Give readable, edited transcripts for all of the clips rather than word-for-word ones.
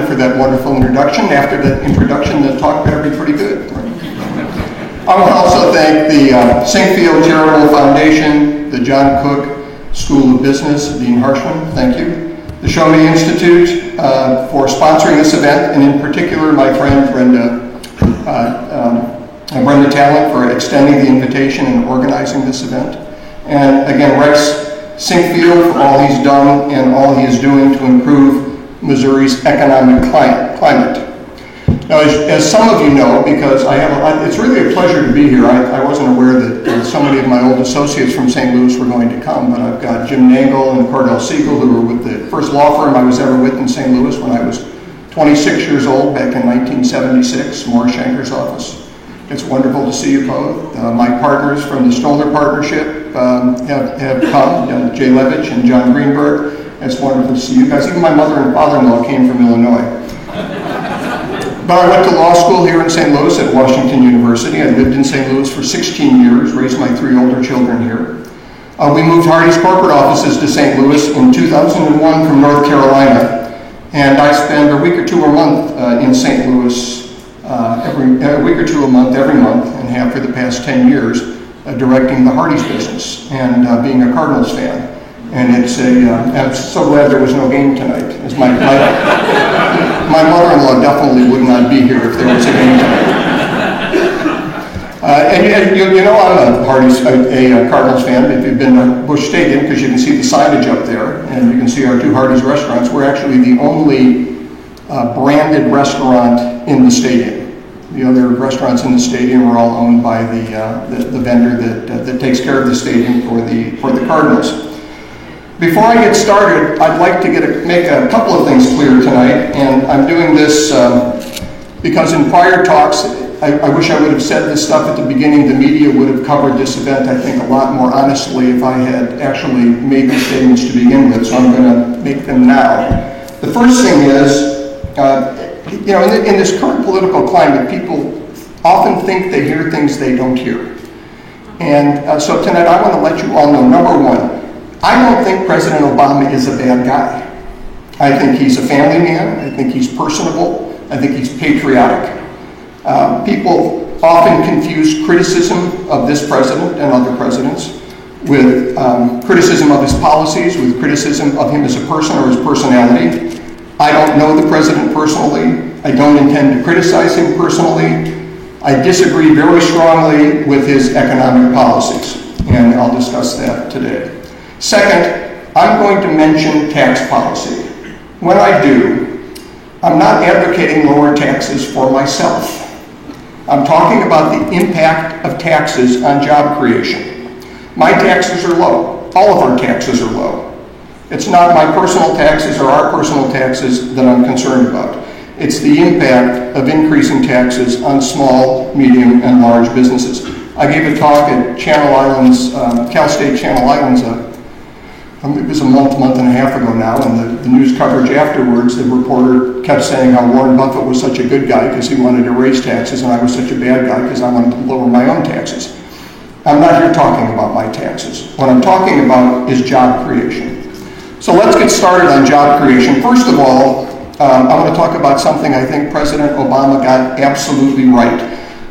Linda for that wonderful introduction. After that introduction, the talk better be pretty good. I want to also thank the Sinkfield Charitable Foundation, the John Cook School of Business, Dean Harshman, thank you. The Show Me Institute for sponsoring this event, and in particular my friend Brenda Talent for extending the invitation and organizing this event. And again, Rex Sinkfield for all he's done and all he is doing to improve Missouri's economic climate. Now, as some of you know, because it's really a pleasure to be here. I wasn't aware that so many of my old associates from St. Louis were going to come, but I've got Jim Nangle and Cordell Siegel, who were with the first law firm I was ever with in St. Louis when I was 26 years old back in 1976, Morris Shanker's office. It's wonderful to see you both. My partners from the Stoller Partnership have come, Jay Levitch and John Greenberg. It's wonderful to see you guys. Even my mother and father-in-law came from Illinois. But I went to law school here in St. Louis at Washington University. I lived in St. Louis for 16 years, raised my 3 older children here. We moved Hardee's corporate offices to St. Louis in 2001 from North Carolina. And I spend a week or two a month in St. Louis, a week or two a month, every month and half for the past 10 years, directing the Hardee's business and being a Cardinals fan. And it's I'm so glad there was no game tonight. As my mother-in-law definitely would not be here if there was a game tonight. And you know I'm a Cardinals fan. If you've been to Busch Stadium, because you can see the signage up there, and you can see our 2 Hardee's restaurants. We're actually the only branded restaurant in the stadium. The other restaurants in the stadium are all owned by the vendor that takes care of the stadium for the Cardinals. Before I get started, I'd like to make a couple of things clear tonight, and I'm doing this because in prior talks, I wish I would have said this stuff at the beginning. The media would have covered this event, I think, a lot more honestly if I had actually made the statements to begin with, so I'm going to make them now. The first thing is, in this current political climate, people often think they hear things they don't hear. And so tonight I want to let you all know, number one, I don't think President Obama is a bad guy. I think he's a family man. I think he's personable. I think he's patriotic. People often confuse criticism of this president and other presidents with criticism of his policies, with criticism of him as a person or his personality. I don't know the president personally. I don't intend to criticize him personally. I disagree very strongly with his economic policies, and I'll discuss that today. Second, I'm going to mention tax policy. When I do, I'm not advocating lower taxes for myself. I'm talking about the impact of taxes on job creation. My taxes are low. All of our taxes are low. It's not my personal taxes or our personal taxes that I'm concerned about. It's the impact of increasing taxes on small, medium, and large businesses. I gave a talk at Channel Islands, Cal State Channel Islands, it was a month and a half ago now, and the news coverage afterwards, the reporter kept saying how Warren Buffett was such a good guy because he wanted to raise taxes, and I was such a bad guy because I wanted to lower my own taxes. I'm not here talking about my taxes. What I'm talking about is job creation. So let's get started on job creation. First of all, I want to talk about something I think President Obama got absolutely right.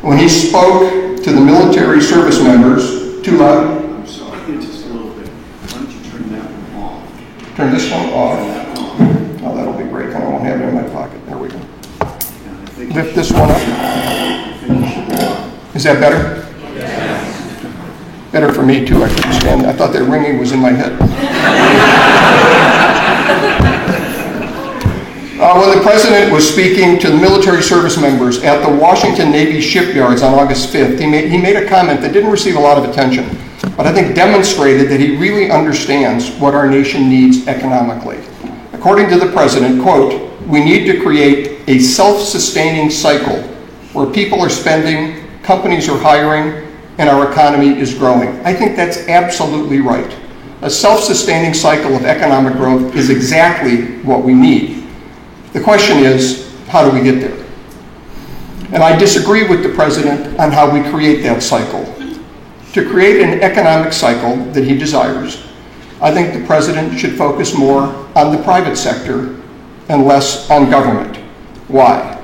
When he spoke to the military service members, too loud? I'm sorry, just a little bit. Why don't you turn that one off? Turn this one off? Oh, that'll be great. I won't have it in my pocket. There we go. Lift this one up. Is that better? Yes. Better for me, too. I couldn't stand it. I thought that ringing was in my head. When the president was speaking to the military service members at the Washington Navy shipyards on August 5th, he made a comment that didn't receive a lot of attention, but I think demonstrated that he really understands what our nation needs economically. According to the president, quote, "We need to create a self-sustaining cycle where people are spending, companies are hiring, and our economy is growing." I think that's absolutely right. A self-sustaining cycle of economic growth is exactly what we need. The question is, how do we get there? And I disagree with the president on how we create that cycle. To create an economic cycle that he desires, I think the president should focus more on the private sector and less on government. Why?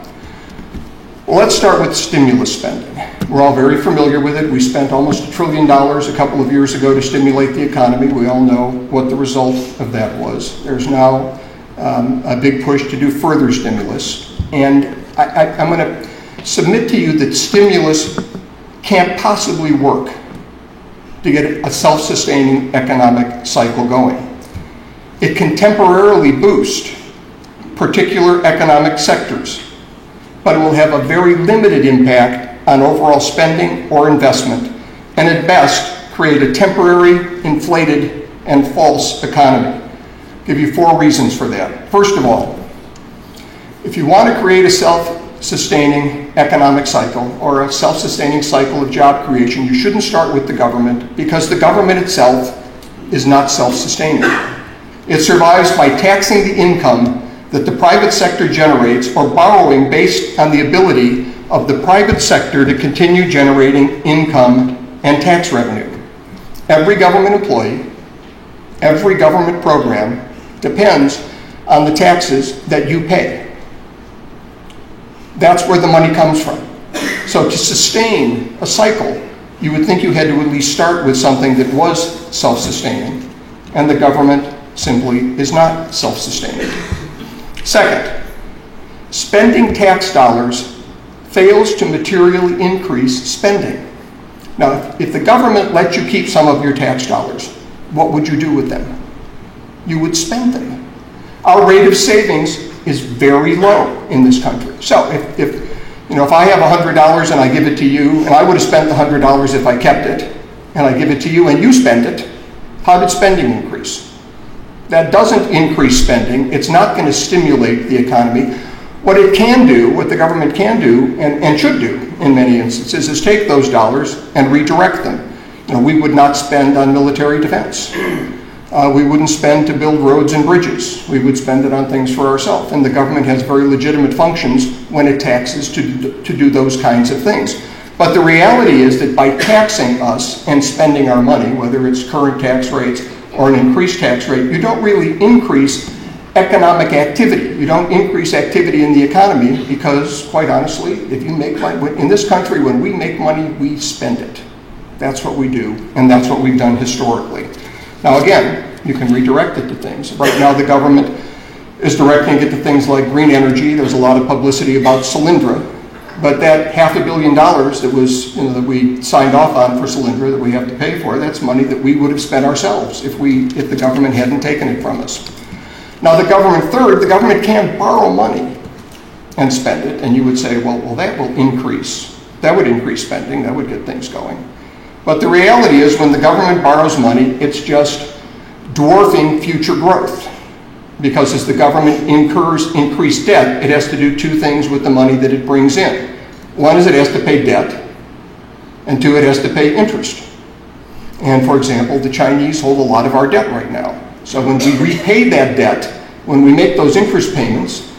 Well, let's start with stimulus spending. We're all very familiar with it. We spent almost $1 trillion a couple of years ago to stimulate the economy. We all know what the result of that was. There's now a big push to do further stimulus. And I'm going to submit to you that stimulus can't possibly work to get a self-sustaining economic cycle going. It can temporarily boost particular economic sectors, but it will have a very limited impact on overall spending or investment, and at best create a temporary, inflated, and false economy. I'll give you 4 reasons for that. First of all, if you want to create a self-sustaining economic cycle or a self-sustaining cycle of job creation, you shouldn't start with the government, because the government itself is not self-sustaining. It survives by taxing the income that the private sector generates or borrowing based on the ability of the private sector to continue generating income and tax revenue. Every government employee, every government program depends on the taxes that you pay. That's where the money comes from. So to sustain a cycle, you would think you had to at least start with something that was self-sustaining, and the government simply is not self-sustaining. Second, spending tax dollars fails to materially increase spending. Now, if the government let you keep some of your tax dollars, what would you do with them? You would spend them. Our rate of savings is very low in this country. So if I have $100 and I give it to you, and I would have spent the $100 if I kept it, and I give it to you and you spend it, how did spending increase? That doesn't increase spending. It's not going to stimulate the economy. What it can do, what the government can do, and should do in many instances, is take those dollars and redirect them. We would not spend on military defense. We wouldn't spend to build roads and bridges. We would spend it on things for ourselves. And the government has very legitimate functions when it taxes to do those kinds of things. But the reality is that by taxing us and spending our money, whether it's current tax rates or an increased tax rate, you don't really increase economic activity. You don't increase activity in the economy because, quite honestly, if you make money, in this country, when we make money, we spend it. That's what we do, and that's what we've done historically. Now again, you can redirect it to things. Right now the government is directing it to things like green energy. There's a lot of publicity about Solyndra, but that $500 million that was, that we signed off on for Solyndra that we have to pay for, that's money that we would have spent ourselves if the government hadn't taken it from us. Now the government can borrow money and spend it, and you would say, well, that will increase. That would increase spending, that would get things going. But the reality is when the government borrows money, it's just dwarfing future growth. Because as the government incurs increased debt, it has to do 2 things with the money that it brings in. One is it has to pay debt, and 2, it has to pay interest. And for example, the Chinese hold a lot of our debt right now. So when we repay that debt, when we make those interest payments,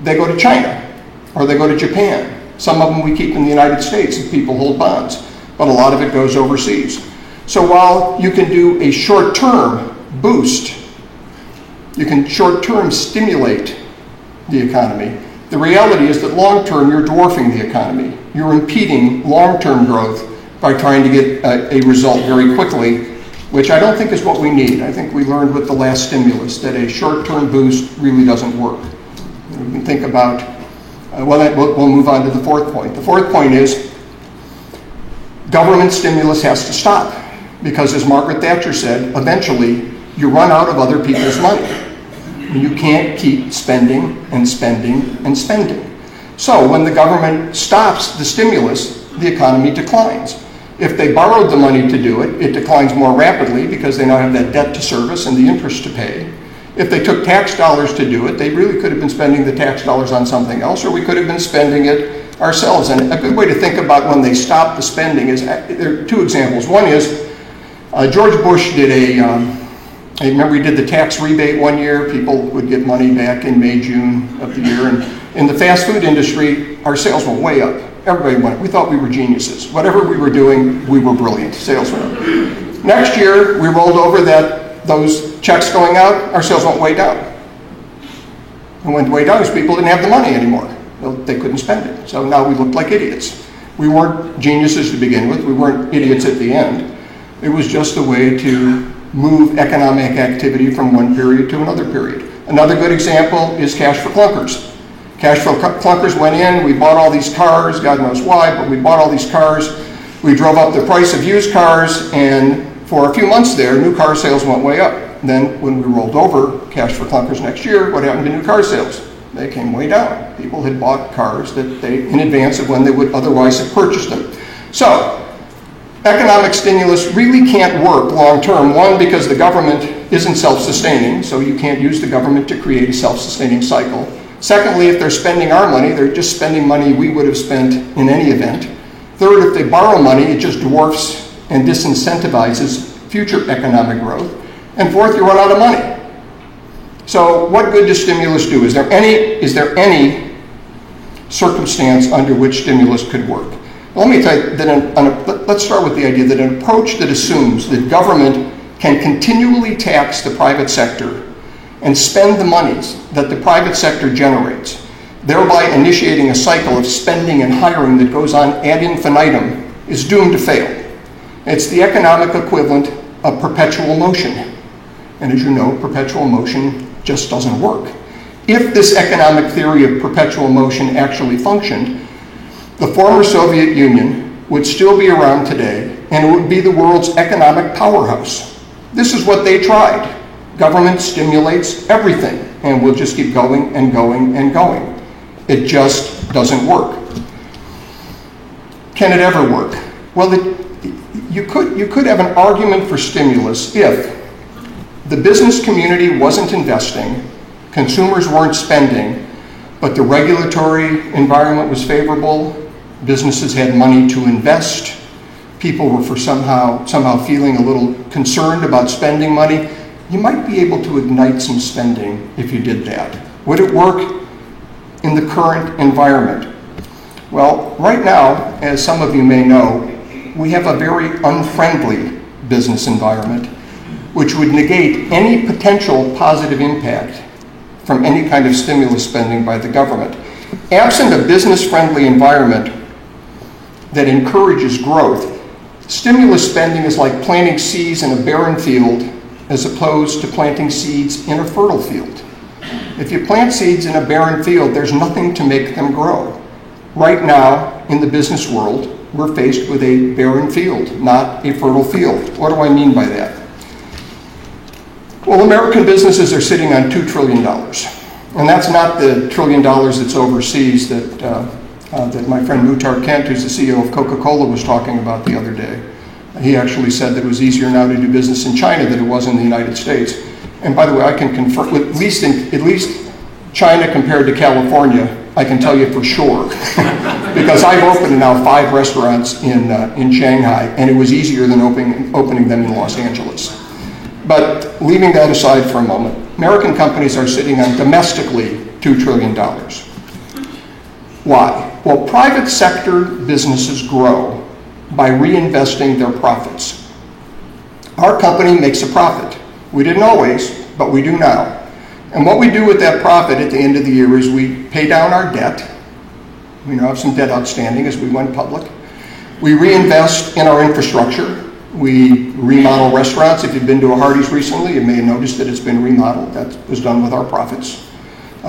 they go to China, or they go to Japan. Some of them we keep in the United States if people hold bonds, but a lot of it goes overseas. So while you can do a short-term boost, you can short-term stimulate the economy, the reality is that long-term you're dwarfing the economy. You're impeding long-term growth by trying to get a result very quickly, which I don't think is what we need. I think we learned with the last stimulus that a short-term boost really doesn't work. We can think about, we'll move on to the 4th point. The 4th point is government stimulus has to stop because, as Margaret Thatcher said, eventually you run out of other people's money. You can't keep spending and spending and spending. So when the government stops the stimulus, the economy declines. If they borrowed the money to do it, it declines more rapidly because they now have that debt to service and the interest to pay. If they took tax dollars to do it, they really could have been spending the tax dollars on something else, or we could have been spending it ourselves. And a good way to think about when they stop the spending is, there are 2 examples. One is George Bush did I remember he did the tax rebate one year. People would get money back in May, June of the year. And in the fast food industry, our sales went way up. Everybody went. We thought we were geniuses. Whatever we were doing, we were brilliant. Sales went up. Next year, we rolled over those checks going out. Our sales went way down. It went way down because people didn't have the money anymore. Well, they couldn't spend it. So now we looked like idiots. We weren't geniuses to begin with. We weren't idiots at the end. It was just a way to move economic activity from one period to another period. Another good example is cash for clunkers. Cash for clunkers went in, we bought all these cars, God knows why, but we bought all these cars. We drove up the price of used cars, and for a few months there, new car sales went way up. Then when we rolled over cash for clunkers next year, what happened to new car sales? They came way down. People had bought cars that they, in advance of when they would otherwise have purchased them. So, economic stimulus really can't work long term. One, because the government isn't self-sustaining, so you can't use the government to create a self-sustaining cycle. Secondly, if they're spending our money, they're just spending money we would have spent in any event. Third, if they borrow money, it just dwarfs and disincentivizes future economic growth. And fourth, you run out of money. So what good does stimulus do? Is there any circumstance under which stimulus could work? Let me tell you that let's start with the idea that an approach that assumes that government can continually tax the private sector and spend the monies that the private sector generates, thereby initiating a cycle of spending and hiring that goes on ad infinitum, is doomed to fail. It's the economic equivalent of perpetual motion. And as you know, perpetual motion just doesn't work. If this economic theory of perpetual motion actually functioned, the former Soviet Union would still be around today, and it would be the world's economic powerhouse. This is what they tried. Government stimulates everything, and we'll just keep going and going and going. It just doesn't work. Can it ever work? Well, you could have an argument for stimulus if the business community wasn't investing, consumers weren't spending, but the regulatory environment was favorable, businesses had money to invest, people were somehow feeling a little concerned about spending money. You might be able to ignite some spending if you did that. Would it work in the current environment? Well, right now, as some of you may know, we have a very unfriendly business environment, which would negate any potential positive impact from any kind of stimulus spending by the government. Absent a business-friendly environment that encourages growth, stimulus spending is like planting seeds in a barren field as opposed to planting seeds in a fertile field. If you plant seeds in a barren field, there's nothing to make them grow. Right now, in the business world, we're faced with a barren field, not a fertile field. What do I mean by that? Well, American businesses are sitting on $2 trillion. And that's not the $1 trillion that's overseas that my friend Muhtar Kent, who's the CEO of Coca-Cola, was talking about the other day. He actually said that it was easier now to do business in China than it was in the United States. And by the way, I can confirm, at least China compared to California, I can tell you for sure. Because I've opened now 5 restaurants in Shanghai, and it was easier than opening them in Los Angeles. But leaving that aside for a moment, American companies are sitting on domestically $2 trillion. Why? Well, private sector businesses grow by reinvesting their profits. Our company makes a profit. We didn't always, but we do now. And what we do with that profit at the end of the year is we pay down our debt. We now have some debt outstanding as we went public. We reinvest in our infrastructure. We remodel restaurants. If you've been to a Hardee's recently, you may have noticed that it's been remodeled. That was done with our profits.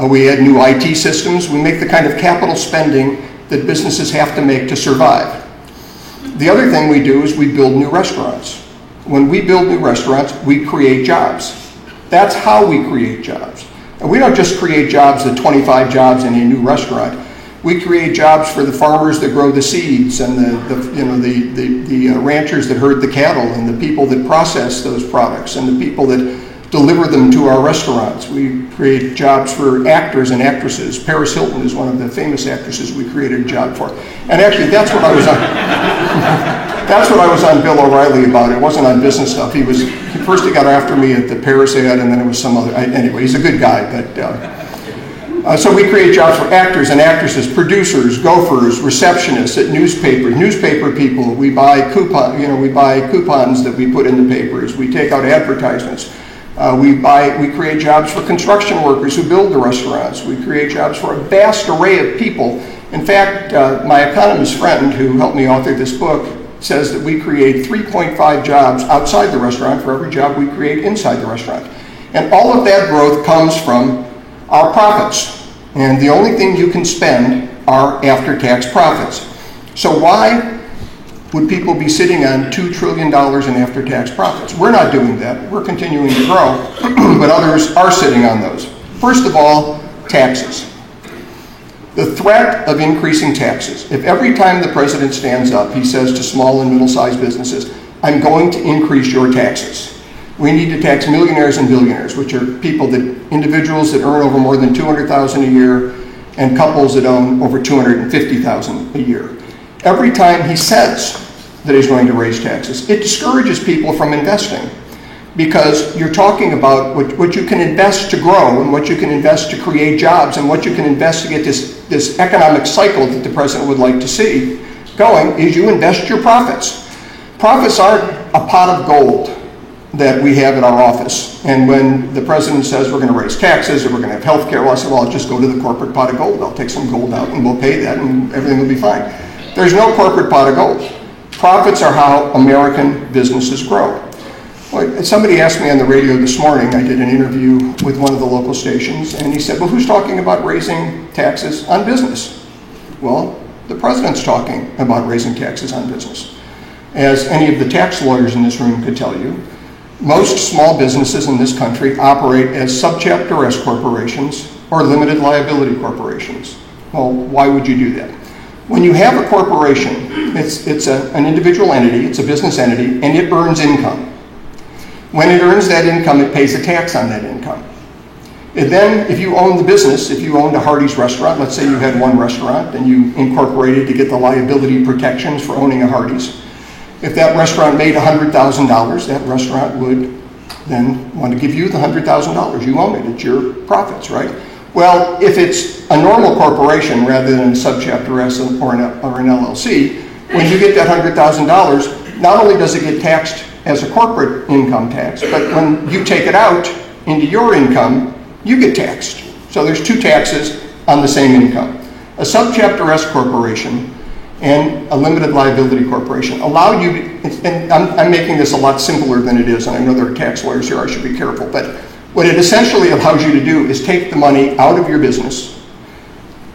We add new IT systems. We make the kind of capital spending that businesses have to make to survive. The other thing we do is we build new restaurants. When we build new restaurants, we create jobs. That's how we create jobs. And we don't just create jobs, the 25 jobs in a new restaurant. We create jobs for the farmers that grow the seeds and the ranchers that herd the cattle and the people that process those products and the people that deliver them to our restaurants. We create jobs for actors and actresses. Paris Hilton is one of the famous actresses we created a job for. And actually, that's what I was on. That's what I was on Bill O'Reilly about. It wasn't on business stuff. First he got after me at the Paris ad, and then it was some other. Anyway, he's a good guy, but. So we create jobs for actors and actresses, producers, gophers, receptionists at newspapers, newspaper people. We buy coupons that we put in the papers. We take out advertisements. We create jobs for construction workers who build the restaurants. We create jobs for a vast array of people. In fact, my economist friend who helped me author this book says that we create 3.5 jobs outside the restaurant for every job we create inside the restaurant. And all of that growth comes from our profits. And the only thing you can spend are after-tax profits. So why would people be sitting on $2 trillion in after-tax profits? We're not doing that. We're continuing to grow, but others are sitting on those. First of all, taxes. The threat of increasing taxes. If every time the president stands up, he says to small and middle-sized businesses, I'm going to increase your taxes. We need to tax millionaires and billionaires, which are individuals that earn over more than $200,000 a year and couples that own over $250,000 a year. Every time he says that he's going to raise taxes, it discourages people from investing, because you're talking about what you can invest to grow and what you can invest to create jobs and what you can invest to get this economic cycle that the president would like to see going, is you invest your profits. Profits aren't a pot of gold that we have in our office. And when the president says we're going to raise taxes or we're going to have health care, well, I said, well, I'll just go to the corporate pot of gold. I'll take some gold out and we'll pay that and everything will be fine. There's no corporate pot of gold. Profits are how American businesses grow. Well, somebody asked me on the radio this morning, I did an interview with one of the local stations, and he said, well, who's talking about raising taxes on business? Well, the president's talking about raising taxes on business. As any of the tax lawyers in this room could tell you, most small businesses in this country operate as subchapter S corporations or limited liability corporations. Well, why would you do that? When you have a corporation, it's an individual entity, it's a business entity, and it earns income. When it earns that income, it pays a tax on that income. And then, if you own the business, if you owned a Hardee's restaurant, let's say you had one restaurant and you incorporated to get the liability protections for owning a Hardee's. If that restaurant made $100,000, that restaurant would then want to give you the $100,000. You own it, it's your profits, right? Well, if it's a normal corporation rather than a subchapter S or an LLC, when you get that $100,000, not only does it get taxed as a corporate income tax, but when you take it out into your income, you get taxed. So there's two taxes on the same income. A subchapter S corporation and a limited liability corporation allow you to, and I'm making this a lot simpler than it is, and I know there are tax lawyers here, I should be careful, but what it essentially allows you to do is take the money out of your business,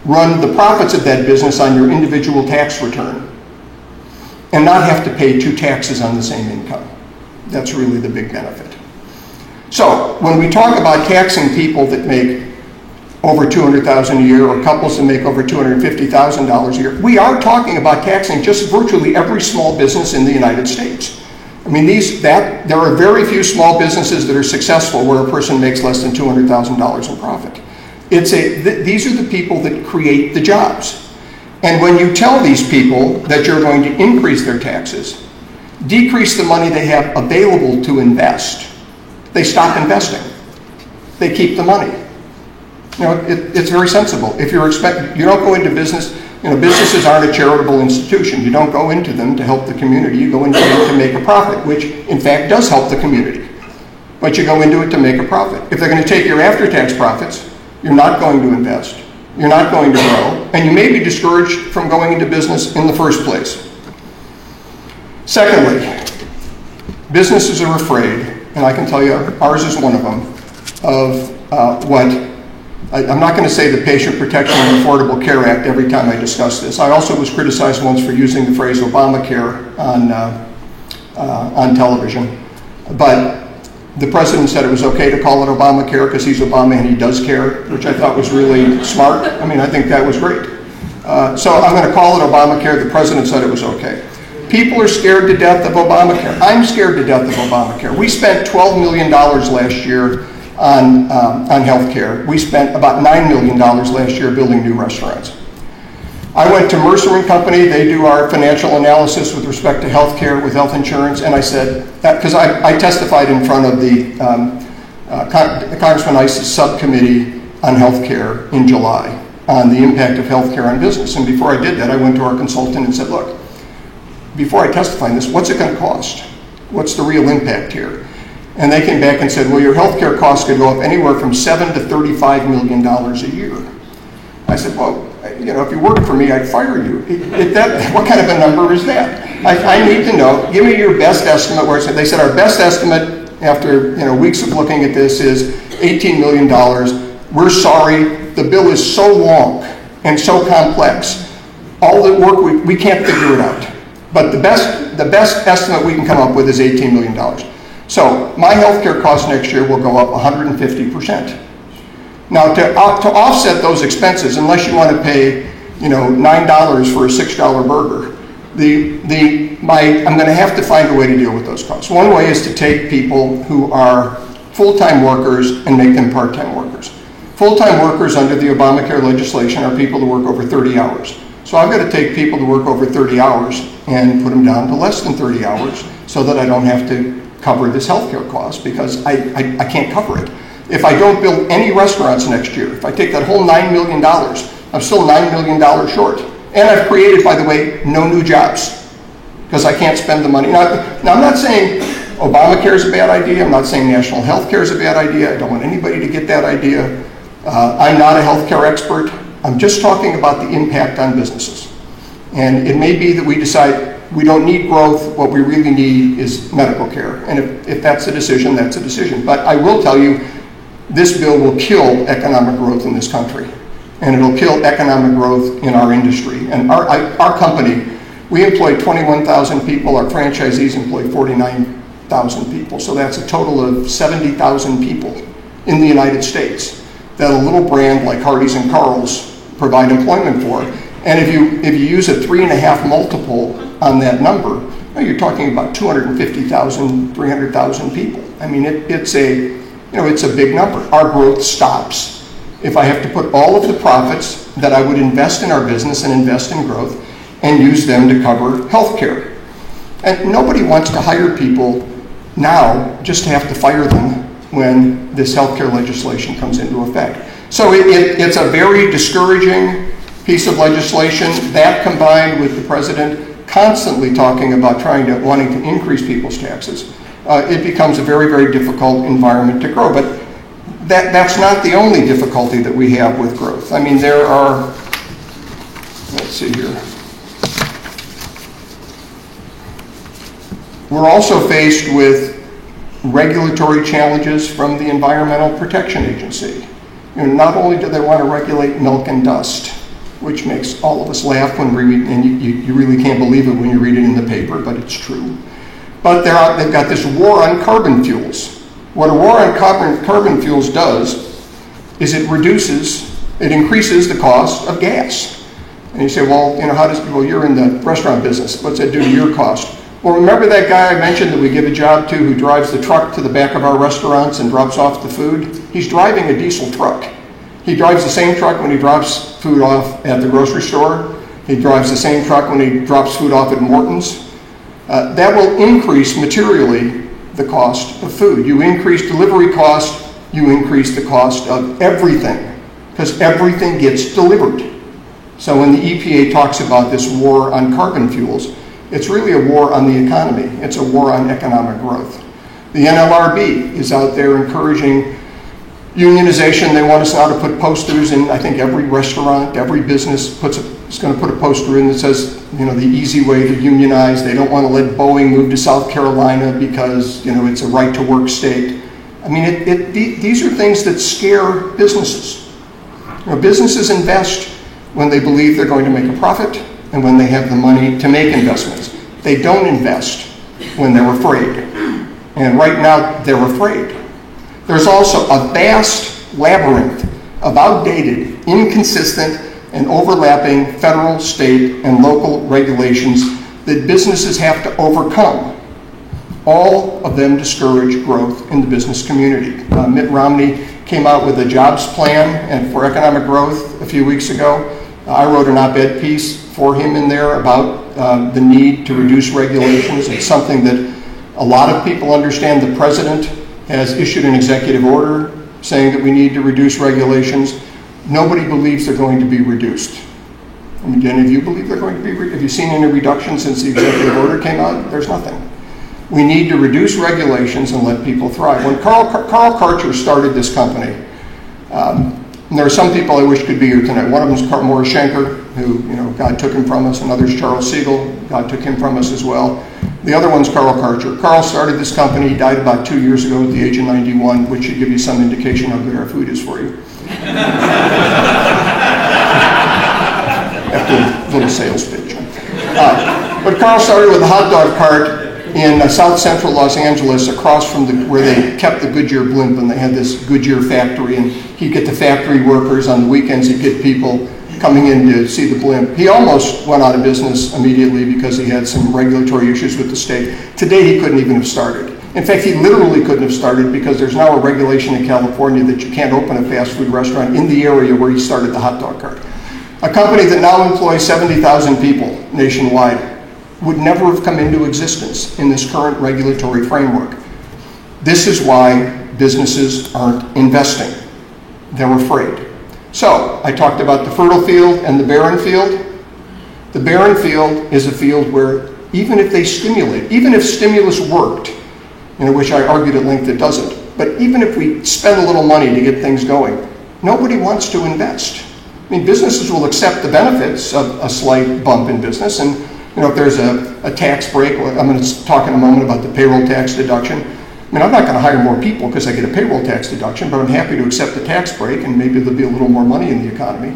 run the profits of that business on your individual tax return, and not have to pay two taxes on the same income. That's really the big benefit. So when we talk about taxing people that make over $200,000 a year or couples that make over $250,000 a year, we are talking about taxing just virtually every small business in the United States. I mean, there are very few small businesses that are successful where a person makes less than $200,000 in profit. These are the people that create the jobs. And when you tell these people that you're going to increase their taxes, decrease the money they have available to invest, they stop investing. They keep the money. You know, it's very sensible. If you don't go into business, businesses aren't a charitable institution. You don't go into them to help the community. You go into them to make a profit, which in fact does help the community. But you go into it to make a profit. If they're going to take your after-tax profits, you're not going to invest. You're not going to grow, and you may be discouraged from going into business in the first place. Secondly, businesses are afraid, and I can tell you ours is one of them, of I'm not going to say the Patient Protection and Affordable Care Act every time I discuss this. I also was criticized once for using the phrase Obamacare on television, but the president said it was okay to call it Obamacare because he's Obama and he does care, which I thought was really smart. I mean, I think that was great. So I'm going to call it Obamacare. The president said it was okay. People are scared to death of Obamacare. I'm scared to death of Obamacare. We spent $12 million last year on health care. We spent about $9 million last year building new restaurants. I went to Mercer & Company. They do our financial analysis with respect to health care with health insurance, and I said, because I testified in front of the Congressman Ice's subcommittee on health care in July on the impact of health care on business. And before I did that, I went to our consultant and said, look, before I testify on this, what's it going to cost? What's the real impact here? And they came back and said, well, your health care costs could go up anywhere from $7 to $35 million a year. I said, well, you know, if you worked for me, I'd fire you. What kind of a number is that? I need to know, give me your best estimate. Where they said our best estimate after, you know, weeks of looking at this is $18 million. We're sorry, the bill is so long and so complex. All the work, we can't figure it out. But the best estimate we can come up with is $18 million. So my healthcare costs next year will go up 150%. Now to offset those expenses, unless you want to pay, you know, $9 for a $6 burger, I'm going to have to find a way to deal with those costs. One way is to take people who are full-time workers and make them part-time workers. Full-time workers under the Obamacare legislation are people who work over 30 hours. So I've got to take people who work over 30 hours and put them down to less than 30 hours so that I don't have to cover this healthcare cost, because I can't cover it. If I don't build any restaurants next year, if I take that whole $9 million, I'm still $9 million short. And I've created, by the way, no new jobs because I can't spend the money. Now I'm not saying Obamacare is a bad idea. I'm not saying national health care is a bad idea. I don't want anybody to get that idea. I'm not a healthcare expert. I'm just talking about the impact on businesses. And it may be that we decide we don't need growth. What we really need is medical care. And if that's a decision, that's a decision. But I will tell you, this bill will kill economic growth in this country. And it'll kill economic growth in our industry. And our company, we employ 21,000 people. Our franchisees employ 49,000 people. So that's a total of 70,000 people in the United States that a little brand like Hardee's and Carl's provide employment for. And if you use a 3.5 multiple on that number, you're talking about 250,000, 300,000 people. I mean, it's a big number. Our growth stops if I have to put all of the profits that I would invest in our business and invest in growth and use them to cover health care. And nobody wants to hire people now just to have to fire them when this health care legislation comes into effect. So it's a very discouraging piece of legislation. That, combined with the president constantly talking about wanting to increase people's taxes, it becomes a very, very difficult environment to grow. But that's not the only difficulty that we have with growth. I mean, there are, let's see here. We're also faced with regulatory challenges from the Environmental Protection Agency. You know, not only do they want to regulate milk and dust, which makes all of us laugh when we read, and you really can't believe it when you read it in the paper, but it's true. But they've got this war on carbon fuels. What a war on carbon fuels does is it increases the cost of gas. And you say, well, you know, you're in the restaurant business. What's that do to your cost? Well, remember that guy I mentioned that we give a job to who drives the truck to the back of our restaurants and drops off the food? He's driving a diesel truck. He drives the same truck when he drops food off at the grocery store. He drives the same truck when he drops food off at Morton's. That will increase materially the cost of food. You increase delivery cost, you increase the cost of everything, because everything gets delivered. So when the EPA talks about this war on carbon fuels, it's really a war on the economy. It's a war on economic growth. The NLRB is out there encouraging unionization. They want us now to put posters in, I think, every restaurant, every business is going to put a poster in that says, you know, the easy way to unionize. They don't want to let Boeing move to South Carolina because, you know, it's a right-to-work state. I mean, these are things that scare businesses. You know, businesses invest when they believe they're going to make a profit and when they have the money to make investments. They don't invest when they're afraid. And right now, they're afraid. There's also a vast labyrinth of outdated, inconsistent, and overlapping federal, state, and local regulations that businesses have to overcome. All of them discourage growth in the business community. Mitt Romney came out with a jobs plan for economic growth a few weeks ago. I wrote an op-ed piece for him in there about the need to reduce regulations. It's something that a lot of people understand. The president has issued an executive order saying that we need to reduce regulations. Nobody believes they're going to be reduced. I mean, do any of you believe they're going to be have you seen any reduction since the executive order came out? There's nothing. We need to reduce regulations and let people thrive. When Carl Karcher started this company, and there are some people I wish could be here tonight. One of them is Morris Schenker, who, God took him from us. Another's Charles Siegel. God took him from us as well. The other one's Carl Karcher. Carl started this company. He died about 2 years ago at the age of 91, which should give you some indication how good our food is for you. After a little sales pitch. But Carl started with a hot dog cart in South Central Los Angeles, across from where they kept the Goodyear blimp, and they had this Goodyear factory, and he'd get the factory workers on the weekends. He'd get people coming in to see the blimp. He almost went out of business immediately because he had some regulatory issues with the state. Today, he couldn't even have started. In fact, he literally couldn't have started because there's now a regulation in California that you can't open a fast food restaurant in the area where he started the hot dog cart. A company that now employs 70,000 people nationwide would never have come into existence in this current regulatory framework. This is why businesses aren't investing. They're afraid. So, I talked about the fertile field and the barren field. The barren field is a field where even if they stimulate, even if stimulus worked, which I argued at length it doesn't, but even if we spend a little money to get things going, nobody wants to invest. I mean, businesses will accept the benefits of a slight bump in business, and if there's a tax break, I'm going to talk in a moment about the payroll tax deduction. I mean, I'm not going to hire more people because I get a payroll tax deduction, but I'm happy to accept the tax break, and maybe there'll be a little more money in the economy.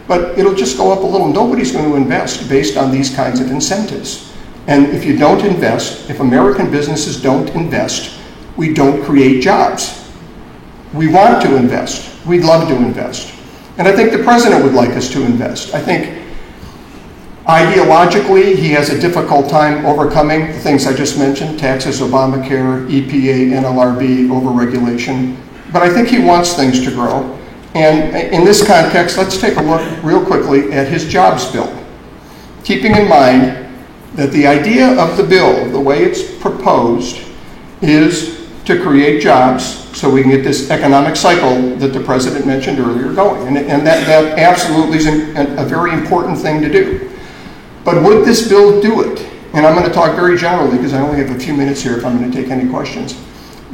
But it'll just go up a little. Nobody's going to invest based on these kinds of incentives. And if you don't invest, if American businesses don't invest, we don't create jobs. We want to invest. We'd love to invest. And I think the president would like us to invest. I think ideologically, he has a difficult time overcoming the things I just mentioned: taxes, Obamacare, EPA, NLRB, overregulation. But I think he wants things to grow. And in this context, let's take a look real quickly at his jobs bill, keeping in mind that the idea of the bill, the way it's proposed, is to create jobs so we can get this economic cycle that the president mentioned earlier going. And that absolutely is a very important thing to do. But would this bill do it? And I'm going to talk very generally because I only have a few minutes here if I'm going to take any questions.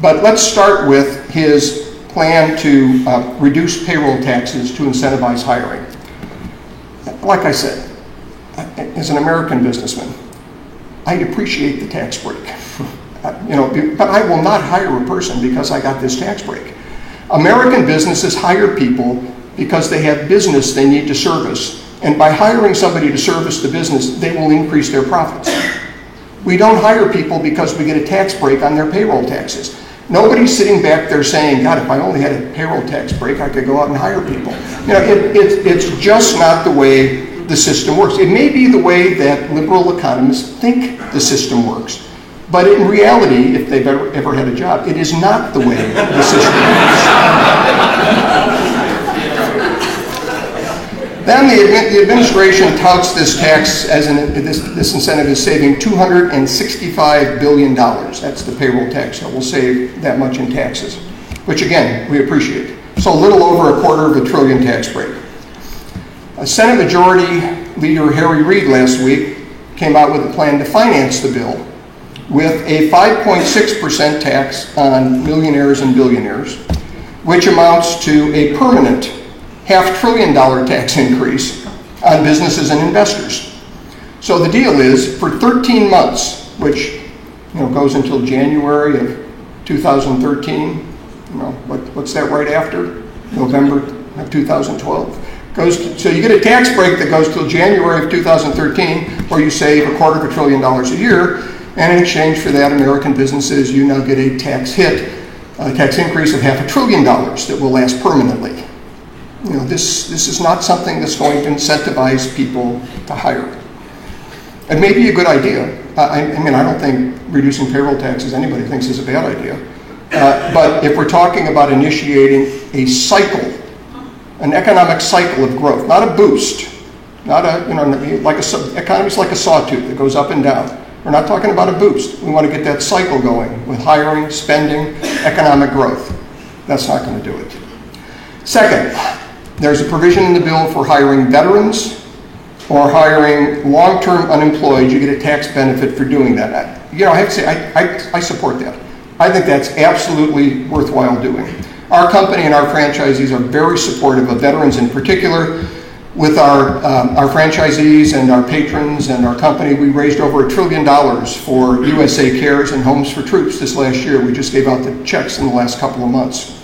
But let's start with his plan to reduce payroll taxes to incentivize hiring. Like I said, as an American businessman, I appreciate the tax break. But I will not hire a person because I got this tax break. American businesses hire people because they have business they need to service. And by hiring somebody to service the business, they will increase their profits. We don't hire people because we get a tax break on their payroll taxes. Nobody's sitting back there saying, God, if I only had a payroll tax break, I could go out and hire people. It's just not the way the system works. It may be the way that liberal economists think the system works. But in reality, if they've ever had a job, it is not the way the system works. Then the administration touts this tax as this incentive is saving $265 billion. That's the payroll tax that will save that much in taxes, which again, we appreciate. So a little over $250 billion tax break. Senate Majority Leader Harry Reid last week came out with a plan to finance the bill with a 5.6% tax on millionaires and billionaires, which amounts to a permanent $500 billion tax increase on businesses and investors. So the deal is, for 13 months, which goes until January of 2013, what's that right after? November of 2012. So you get a tax break that goes till January of 2013, where you save $250 billion a year, and in exchange for that, American businesses, you now get a tax hit, a tax increase of $500 billion that will last permanently. This is not something that's going to incentivize people to hire. It may be a good idea. I don't think reducing payroll taxes anybody thinks is a bad idea. But if we're talking about initiating a cycle, an economic cycle of growth, not a boost, not economy's like a sawtooth that goes up and down. We're not talking about a boost. We want to get that cycle going with hiring, spending, economic growth. That's not going to do it. Second, there's a provision in the bill for hiring veterans or hiring long-term unemployed, you get a tax benefit for doing that. I have to say, I support that. I think that's absolutely worthwhile doing. Our company and our franchisees are very supportive of veterans in particular. With our franchisees and our patrons and our company, we raised over $1 trillion for USA Cares and Homes for Troops this last year. We just gave out the checks in the last couple of months.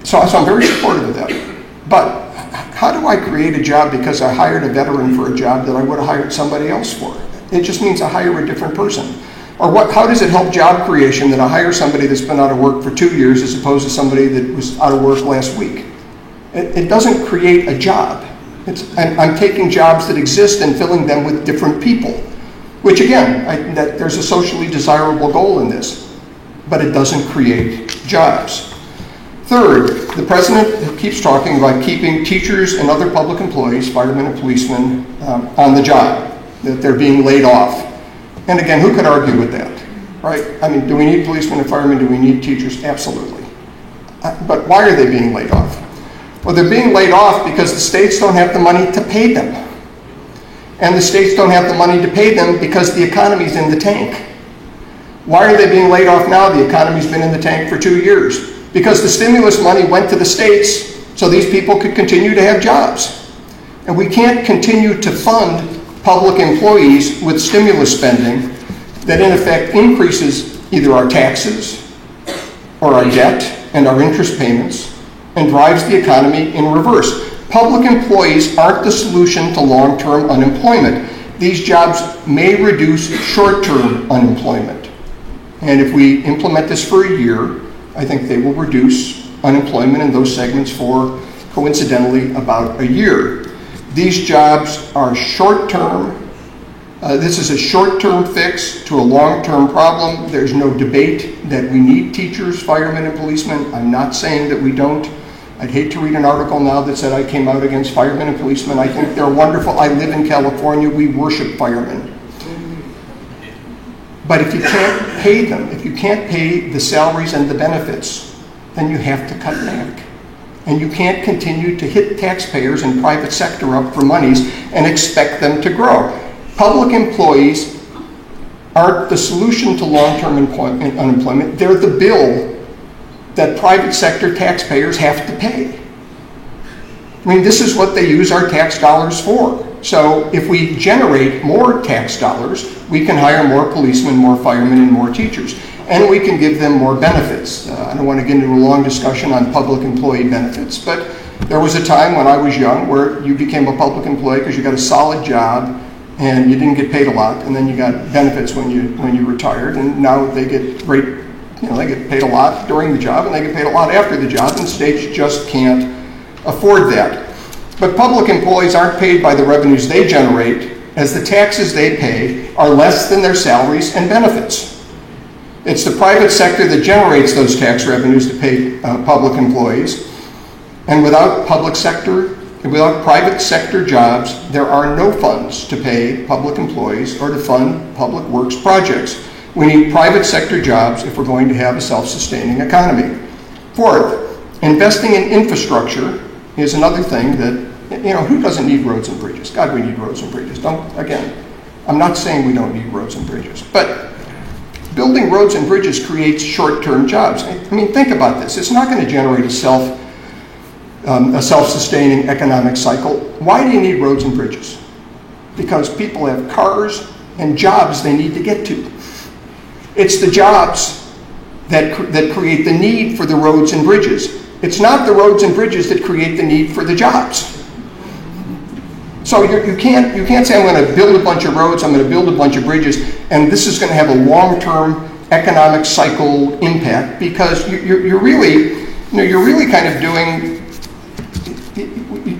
So I'm very supportive of that. But how do I create a job because I hired a veteran for a job that I would have hired somebody else for? It just means I hire a different person. Or how does it help job creation that I hire somebody that's been out of work for 2 years as opposed to somebody that was out of work last week? It doesn't create a job. I'm taking jobs that exist and filling them with different people, which again, there's a socially desirable goal in this, but it doesn't create jobs. Third, the president keeps talking about keeping teachers and other public employees, firemen and policemen, on the job, that they're being laid off. And again, who could argue with that, right? I mean, do we need policemen and firemen? Do we need teachers? Absolutely. But why are they being laid off? Well, they're being laid off because the states don't have the money to pay them. And the states don't have the money to pay them because the economy's in the tank. Why are they being laid off now? The economy's been in the tank for 2 years. Because the stimulus money went to the states so these people could continue to have jobs. And we can't continue to fund public employees with stimulus spending that in effect increases either our taxes or our debt and our interest payments and drives the economy in reverse. Public employees aren't the solution to long-term unemployment. These jobs may reduce short-term unemployment. And if we implement this for a year, I think they will reduce unemployment in those segments for, coincidentally, about a year. These jobs are short-term. This is a short-term fix to a long-term problem. There's no debate that we need teachers, firemen, and policemen. I'm not saying that we don't. I'd hate to read an article now that said I came out against firemen and policemen. I think they're wonderful. I live in California. We worship firemen. But if you can't pay them, if you can't pay the salaries and the benefits, then you have to cut back. And you can't continue to hit taxpayers and private sector up for monies and expect them to grow. Public employees aren't the solution to long-term unemployment. They're the bill that private sector taxpayers have to pay. I mean, this is what they use our tax dollars for. So if we generate more tax dollars, we can hire more policemen, more firemen, and more teachers. And we can give them more benefits. I don't want to get into a long discussion on public employee benefits, but there was a time when I was young where you became a public employee because you got a solid job and you didn't get paid a lot, and then you got benefits when you retired, and now they get great, they get paid a lot during the job and they get paid a lot after the job, and states just can't afford that. But public employees aren't paid by the revenues they generate, as the taxes they pay are less than their salaries and benefits. It's the private sector that generates those tax revenues to pay public employees. And without private sector jobs, there are no funds to pay public employees or to fund public works projects. We need private sector jobs if we're going to have a self-sustaining economy. Fourth, investing in infrastructure is another thing that, who doesn't need roads and bridges? God, we need roads and bridges. I'm not saying we don't need roads and bridges, but building roads and bridges creates short-term jobs. I mean, think about this. It's not going to generate a self-sustaining economic cycle. Why do you need roads and bridges? Because people have cars and jobs they need to get to. It's the jobs that create the need for the roads and bridges. It's not the roads and bridges that create the need for the jobs. So you can't say, I'm going to build a bunch of roads, I'm going to build a bunch of bridges, and this is going to have a long-term economic cycle impact, because you're really kind of doing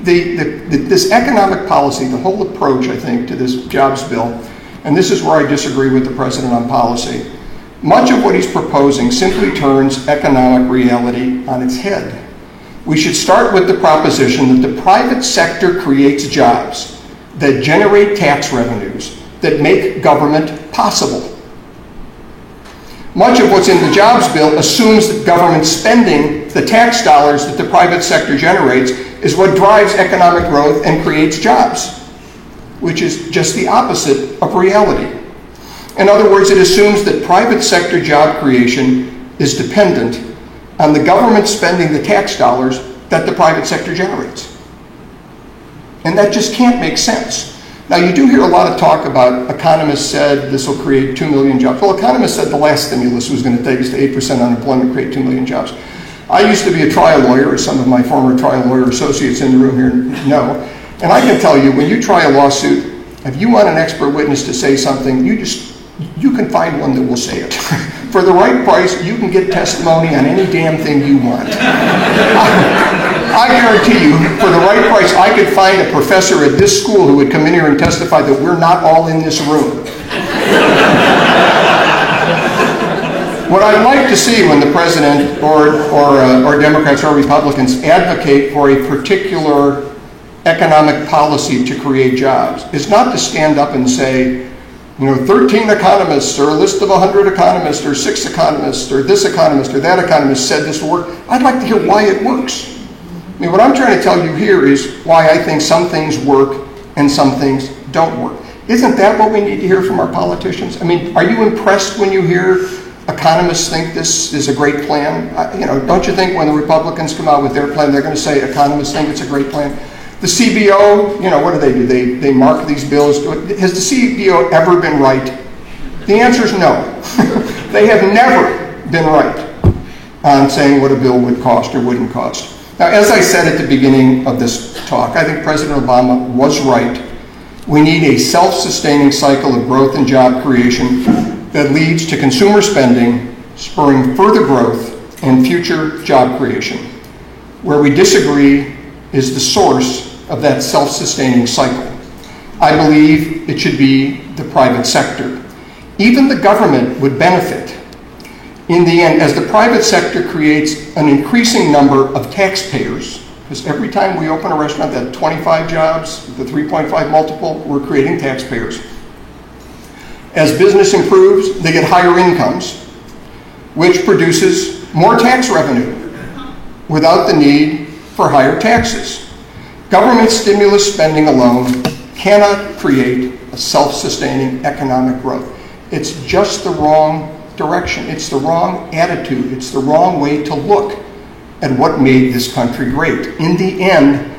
this economic policy, the whole approach, I think, to this jobs bill, and this is where I disagree with the president on policy. Much of what he's proposing simply turns economic reality on its head. We should start with the proposition that the private sector creates jobs that generate tax revenues that make government possible. Much of what's in the jobs bill assumes that government spending the tax dollars that the private sector generates is what drives economic growth and creates jobs, which is just the opposite of reality. In other words, it assumes that private sector job creation is dependent on the government spending the tax dollars that the private sector generates. And that just can't make sense. Now, you do hear a lot of talk about economists said this will create 2 million jobs. Well, economists said the last stimulus was going to take us to 8% unemployment, create 2 million jobs. I used to be a trial lawyer, as some of my former trial lawyer associates in the room here know. And I can tell you, when you try a lawsuit, if you want an expert witness to say something, you can find one that will say it. For the right price, you can get testimony on any damn thing you want. I guarantee you, for the right price, I could find a professor at this school who would come in here and testify that we're not all in this room. What I'd like to see when the president or Democrats or Republicans advocate for a particular economic policy to create jobs is not to stand up and say, 13 economists, or a list of 100 economists, or 6 economists, or this economist, or that economist said this will work. I'd like to hear why it works. I mean, what I'm trying to tell you here is why I think some things work and some things don't work. Isn't that what we need to hear from our politicians? I mean, are you impressed when you hear economists think this is a great plan? Don't you think when the Republicans come out with their plan, they're going to say economists think it's a great plan? The CBO, what do? They mark these bills. Has the CBO ever been right? The answer is no. They have never been right on saying what a bill would cost or wouldn't cost. Now, as I said at the beginning of this talk, I think President Obama was right. We need a self-sustaining cycle of growth and job creation that leads to consumer spending, spurring further growth and future job creation. Where we disagree is the source of that self-sustaining cycle. I believe it should be the private sector. Even the government would benefit in the end as the private sector creates an increasing number of taxpayers, because every time we open a restaurant, that 25 jobs, the 3.5 multiple, we're creating taxpayers. As business improves, they get higher incomes, which produces more tax revenue without the need for higher taxes. Government stimulus spending alone cannot create a self-sustaining economic growth. It's just the wrong direction. It's the wrong attitude. It's the wrong way to look at what made this country great. In the end,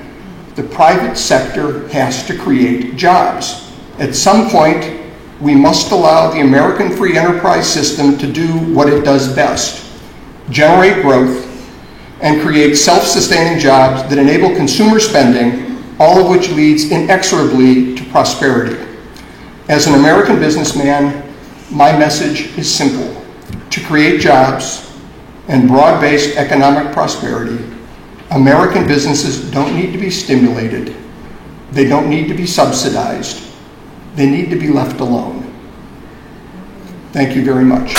the private sector has to create jobs. At some point, we must allow the American free enterprise system to do what it does best: generate growth and create self-sustaining jobs that enable consumer spending, all of which leads inexorably to prosperity. As an American businessman, my message is simple: to create jobs and broad-based economic prosperity, American businesses don't need to be stimulated. They don't need to be subsidized. They need to be left alone. Thank you very much.